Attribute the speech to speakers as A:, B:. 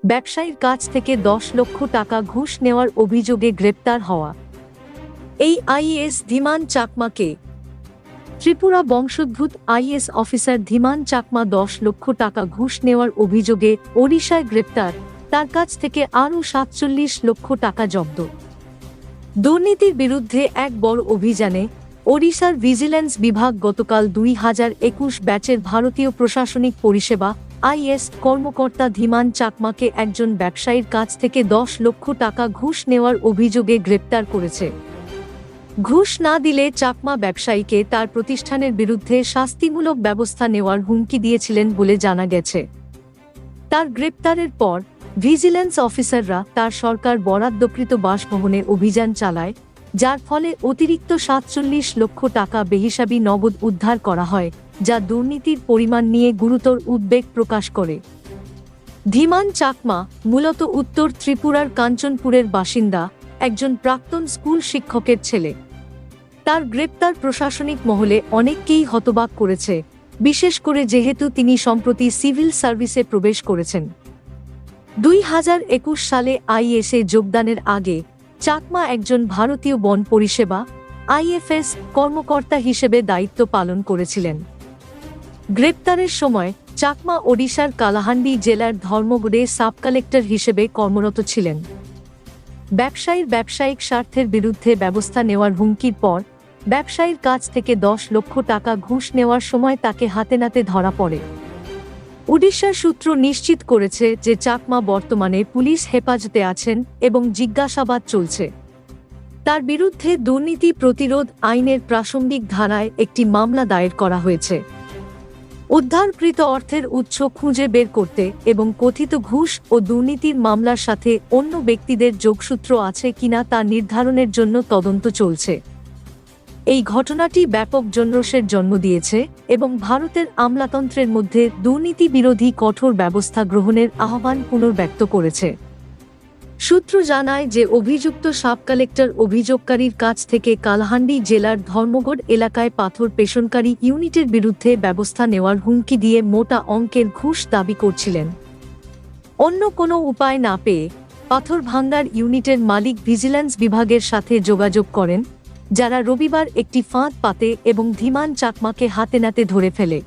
A: ব্যবসায়ীর কাছ থেকে 10 লক্ষ টাকা ঘুষ নেওয়ার অভিযোগে গ্রেপ্তার হওয়া এই আইএএস ধীমান চাকমাকে ত্রিপুরা বংশোদ্ভূত আইএএস অফিসার ধীমান চাকমা 10 লক্ষ টাকা ঘুষ নেওয়ার অভিযোগে ওড়িশায় গ্রেপ্তার, তার কাছ থেকে আরও 47 লক্ষ টাকা জব্দ। দুর্নীতির বিরুদ্ধে এক বড় অভিযানে ওড়িশার ভিজিল্যান্স বিভাগ গতকাল 2021 ব্যাচের ভারতীয় প্রশাসনিক পরিষেবা আইএএস কর্মকর্তা ধীমান চাকমাকে একজন ব্যবসায়ীর কাছ থেকে 10 লক্ষ টাকা ঘুষ নেওয়ার অভিযোগে গ্রেপ্তার করেছে। ঘুষ না দিলে চাকমা ব্যবসায়ীকে তার প্রতিষ্ঠানের বিরুদ্ধে শাস্তিমূলক ব্যবস্থা নেওয়ার হুমকি দিয়েছিলেন বলে জানা গেছে। তার গ্রেপ্তারের পর ভিজিল্যান্স অফিসাররা তার সরকার বরাদ্দকৃত বাসভবনে অভিযান চালায়, যার ফলে অতিরিক্ত 47 লক্ষ টাকা বেহিসাবি নগদ উদ্ধার করা হয়, যা দুর্নীতির পরিমাণ নিয়ে গুরুতর উদ্বেগ প্রকাশ করে। ধীমান চাকমা মূলত উত্তর ত্রিপুরার কাঞ্চনপুরের বাসিন্দা, একজন প্রাক্তন স্কুল শিক্ষকের ছেলে। তার গ্রেপ্তার প্রশাসনিক মহলে অনেককেই হতবাক করেছে, বিশেষ করে যেহেতু তিনি সম্প্রতি সিভিল সার্ভিসে প্রবেশ করেছেন। 2021 সালে আইএএসে যোগদানের আগে চাকমা একজন ভারতীয় বন পরিষেবা আইএফএস কর্মকর্তা হিসেবে দায়িত্ব পালন করেছিলেন। গ্রেপ্তারের সময় চাকমা ওড়িশার কালাহান্ডি জেলার ধর্মগড়ে সাব কালেক্টর হিসেবে কর্মরত ছিলেন। ব্যবসায়ীর ব্যবসায়িক স্বার্থের বিরুদ্ধে ব্যবস্থা নেওয়ার হুমকির পর ব্যবসায়ীর কাছ থেকে 10 লক্ষ টাকা ঘুষ নেওয়ার সময় তাকে হাতে নাতে ধরা পড়ে। ওড়িশার সূত্র নিশ্চিত করেছে যে চাকমা বর্তমানে পুলিশ হেফাজতে আছেন এবং জিজ্ঞাসাবাদ চলছে। তার বিরুদ্ধে দুর্নীতি প্রতিরোধ আইনের প্রাসঙ্গিক ধারায় একটি মামলা দায়ের করা হয়েছে। উদ্ধারকৃত অর্থের উৎস খুঁজে বের করতে এবং কথিত ঘুষ ও দুর্নীতির মামলার সাথে অন্য ব্যক্তিদের যোগসূত্র আছে কিনা তা নির্ধারণের জন্য তদন্ত চলছে। এই ঘটনাটি ব্যাপক জনরোষের জন্ম দিয়েছে এবং ভারতের আমলাতন্ত্রের মধ্যে দুর্নীতি বিরোধী কঠোর ব্যবস্থা গ্রহণের আহ্বান পুনর্ব্যক্ত করেছে। সূত্র জানায় যে অভিযুক্ত সাব কালেক্টর অভিযোগকারীর কাছ থেকে কালাহান্ডি জেলার ধর্মগড় এলাকায় পাথর পেষণকারী ইউনিটের বিরুদ্ধে ব্যবস্থা নেওয়ার হুমকি দিয়ে মোটা অঙ্কের ঘুষ দাবি করছিলেন। অন্য কোনো উপায় না পেয়ে পাথর ভাঙ্গার ইউনিটের মালিক ভিজিল্যান্স বিভাগের সাথে যোগাযোগ করেন, যারা রবিবার একটি ফাঁদ পাতে এবং ধীমান চাকমাকে হাতে নাতে ধরে ফেলে।